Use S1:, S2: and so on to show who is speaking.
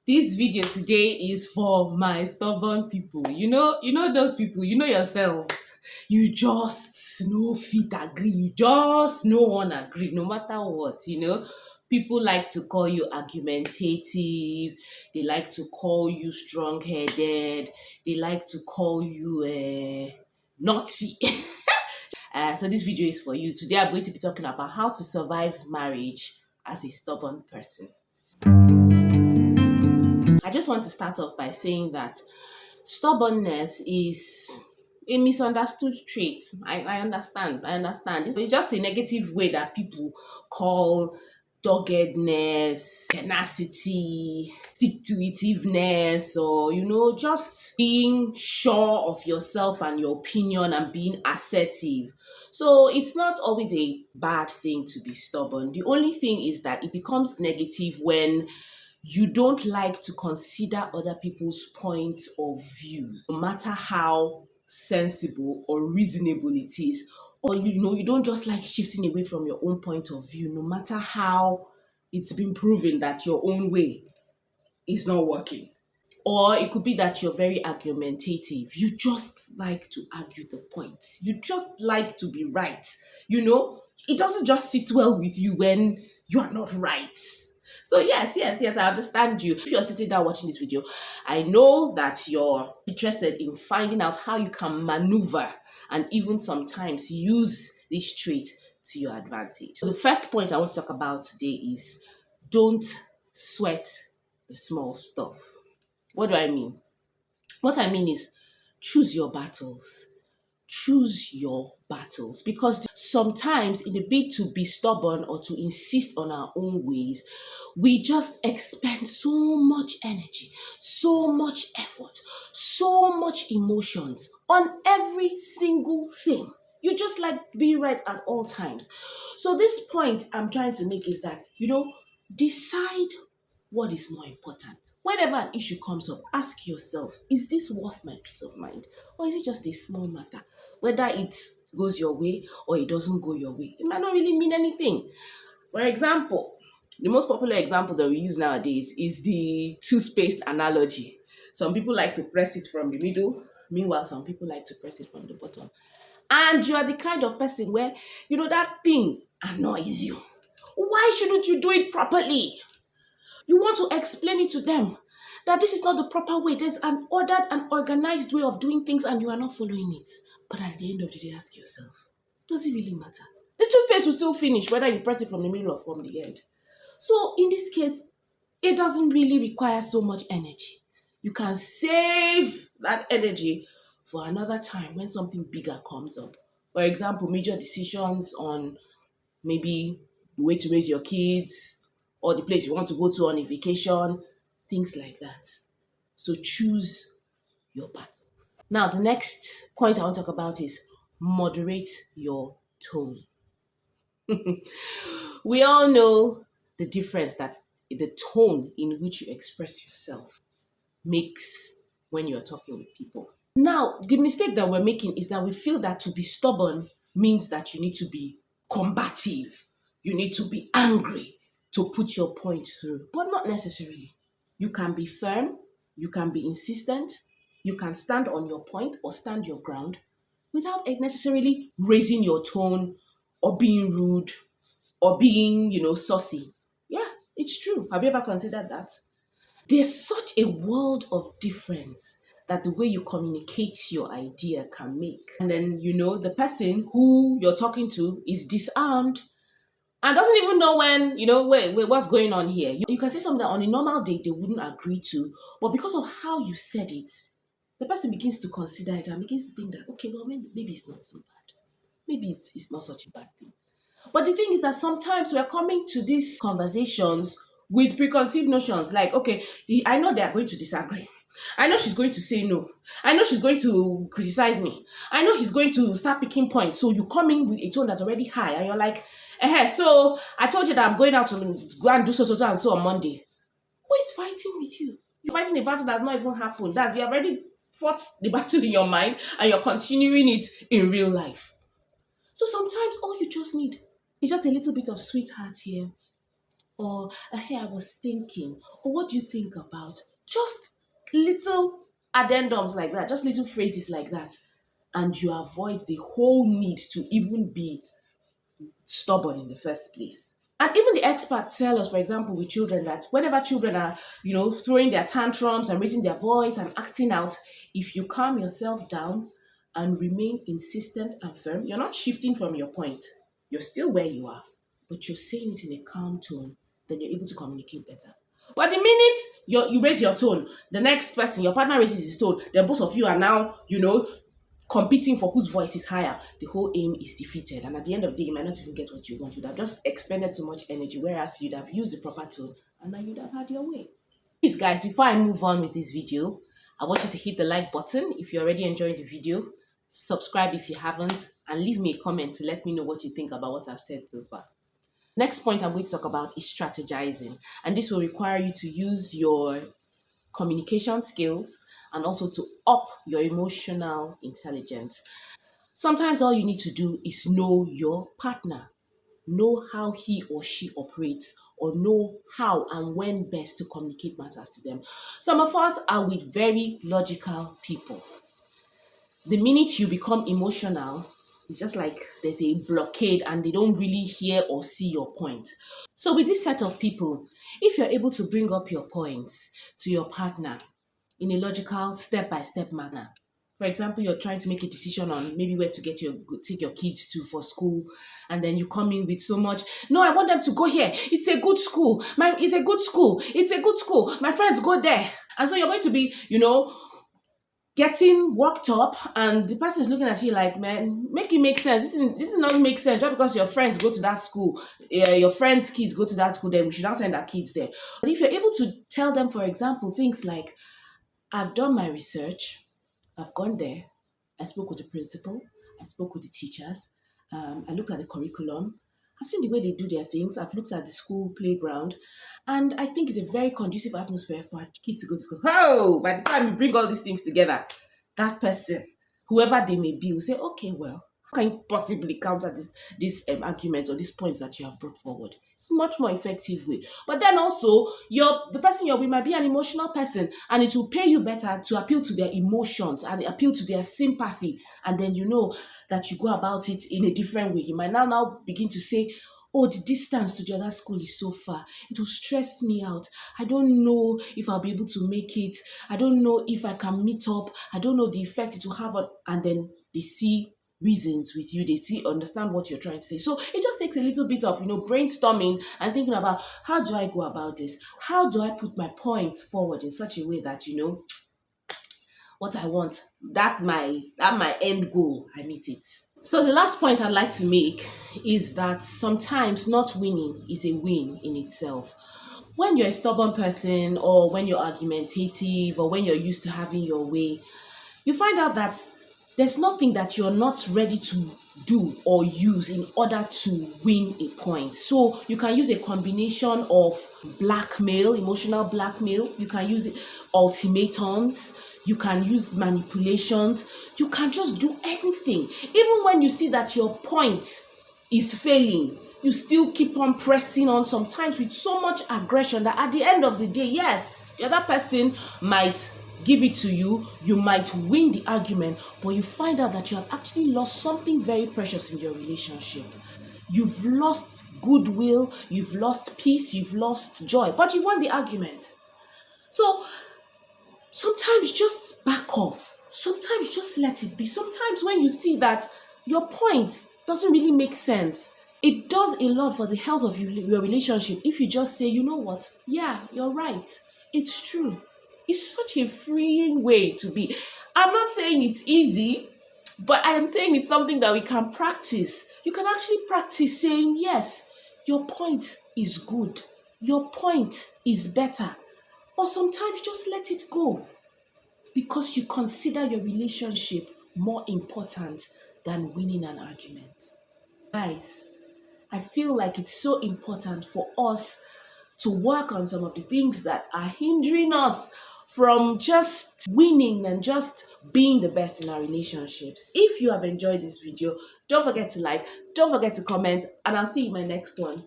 S1: This video today is for my stubborn people. You know those people, you know yourselves. You just no fit agree. You just no one agree, no matter what. People like to call you argumentative, they like to call you strong-headed, they like to call you naughty. So this video is for you. Today I'm going to be talking about how to survive marriage as a stubborn person. I just want to start off by saying that stubbornness is a misunderstood trait. I understand. I understand. It's just a negative way that people call doggedness, tenacity, stick to itiveness, or just being sure of yourself and your opinion and being assertive. So it's not always a bad thing to be stubborn. The only thing is that it becomes negative when you don't like to consider other people's point of view, no matter how sensible or reasonable it is. Or you don't just like shifting away from your own point of view, no matter how it's been proven that your own way is not working. Or it could be that you're very argumentative. You just like to argue the point. You just like to be right. It doesn't just sit well with you when you are not right. So yes, I understand you. If you're sitting down watching this video, I know that you're interested in finding out how you can maneuver and even sometimes use this trait to your advantage. So the first point I want to talk about today is don't sweat the small stuff. What do I mean? What I mean is choose your battles. Choose your battles, because sometimes in a bid to be stubborn or to insist on our own ways, we just expend so much energy, so much effort, so much emotions on every single thing. You just like being right at all times. So this point I'm trying to make is that decide what is more important. Whenever an issue comes up, ask yourself, is this worth my peace of mind? Or is it just a small matter? Whether it goes your way or it doesn't go your way, it might not really mean anything. For example, the most popular example that we use nowadays is the toothpaste analogy. Some people like to press it from the middle, meanwhile, some people like to press it from the bottom. And you are the kind of person where, that thing annoys you. Why shouldn't you do it properly? You want to explain it to them that this is not the proper way. There's an ordered and organized way of doing things and you are not following it. But at the end of the day, ask yourself, does it really matter? The toothpaste will still finish whether you press it from the middle or from the end. So in this case, it doesn't really require so much energy. You can save that energy for another time when something bigger comes up. For example, major decisions on maybe the way to raise your kids or the place you want to go to on a vacation, things like that. So choose your battle. Now, the next point I want to talk about is moderate your tone. We all know the difference that the tone in which you express yourself makes when you're talking with people. Now, the mistake that we're making is that we feel that to be stubborn means that you need to be combative, you need to be angry to put your point through, but not necessarily. You can be firm, you can be insistent, you can stand on your point or stand your ground without necessarily raising your tone or being rude or being, saucy. Yeah, it's true. Have you ever considered that? There's such a world of difference that the way you communicate your idea can make. And then, the person who you're talking to is disarmed and doesn't even know wait, what's going on here. You can say something that on a normal day they wouldn't agree to, but because of how you said it, the person begins to consider it and begins to think that, okay, well, maybe it's not so bad. Maybe it's not such a bad thing. But the thing is that sometimes we're coming to these conversations with preconceived notions like, okay, I know they're going to disagree. I know she's going to say no. I know she's going to criticize me. I know he's going to start picking points. So you come in with a tone that's already high and you're like, so I told you that I'm going out to go and do so and so on Monday. Who is fighting with you? You're fighting a battle that's not even happened. You already fought the battle in your mind and you're continuing it in real life. So sometimes all you just need is just a little bit of sweetheart here, or hey, I was thinking, or what do you think about? Just little addendums like that, just little phrases like that. And you avoid the whole need to even be stubborn in the first place. And even the experts tell us, for example, with children, that whenever children are, throwing their tantrums and raising their voice and acting out, if you calm yourself down and remain insistent and firm, you're not shifting from your point. You're still where you are, but you're saying it in a calm tone, then you're able to communicate better. But the minute you raise your tone, the next person, your partner raises his tone, then both of you are now, competing for whose voice is higher, the whole aim is defeated. And at the end of the day, you might not even get what you want. You'd have just expended so much energy, whereas you'd have used the proper tone and then you'd have had your way. Please, guys, before I move on with this video, I want you to hit the like button if you're already enjoying the video, subscribe if you haven't, and leave me a comment to let me know what you think about what I've said so far. Next point I'm going to talk about is strategizing. And this will require you to use your communication skills and also to up your emotional intelligence. Sometimes all you need to do is know your partner, know how he or she operates, or know how and when best to communicate matters to them. Some of us are with very logical people. The minute you become emotional, it's just like there's a blockade and they don't really hear or see your point. So with this set of people, if you're able to bring up your points to your partner in a logical step-by-step manner. For example, you're trying to make a decision on maybe where to take your kids to for school, and then you come in with so much, no, I want them to go here. It's a good school. It's a good school. It's a good school. My friends go there. And so you're going to be, getting worked up, and the person is looking at you like, man, make it make sense. This is not make sense. Just because your friends go to that school, your friends' kids go to that school, then we should not send our kids there. But if you're able to tell them, for example, things like, I've done my research. I've gone there. I spoke with the principal. I spoke with the teachers. I looked at the curriculum. I've seen the way they do their things. I've looked at the school playground. And I think it's a very conducive atmosphere for kids to go to school. Oh, by the time you bring all these things together, that person, whoever they may be, will say, okay, well, how can you possibly counter this arguments or these points that you have brought forward? It's a much more effective way. But then also, the person you're with might be an emotional person, and it will pay you better to appeal to their emotions and appeal to their sympathy. And then you know that you go about it in a different way. You might now begin to say, oh, the distance to the other school is so far. It will stress me out. I don't know if I'll be able to make it. I don't know if I can meet up. I don't know the effect it will have on, and then they see reasons with you, understand what you're trying to say. So it just takes a little bit of brainstorming and thinking about, how do I go about this? How do I put my points forward in such a way that what I want, that my end goal, I meet it. So the last point I'd like to make is that sometimes not winning is a win in itself. When you're a stubborn person, or when you're argumentative, or when you're used to having your way, you find out that there's nothing that you're not ready to do or use in order to win a point. So you can use a combination of blackmail, emotional blackmail. You can use ultimatums. You can use manipulations. You can just do anything. Even when you see that your point is failing, you still keep on pressing on, sometimes with so much aggression that at the end of the day, yes, the other person might give it to you, you might win the argument, but you find out that you have actually lost something very precious in your relationship. You've lost goodwill, you've lost peace, you've lost joy, but you've won the argument. So sometimes just back off. Sometimes just let it be. Sometimes when you see that your point doesn't really make sense, it does a lot for the health of your relationship if you just say, you know what? Yeah, you're right. It's true. It's such a freeing way to be. I'm not saying it's easy, but I am saying it's something that we can practice. You can actually practice saying, yes, your point is good. Your point is better. Or sometimes just let it go because you consider your relationship more important than winning an argument. Guys, I feel like it's so important for us to work on some of the things that are hindering us from just winning and just being the best in our relationships. If you have enjoyed this video, don't forget to like, don't forget to comment, and I'll see you in my next one.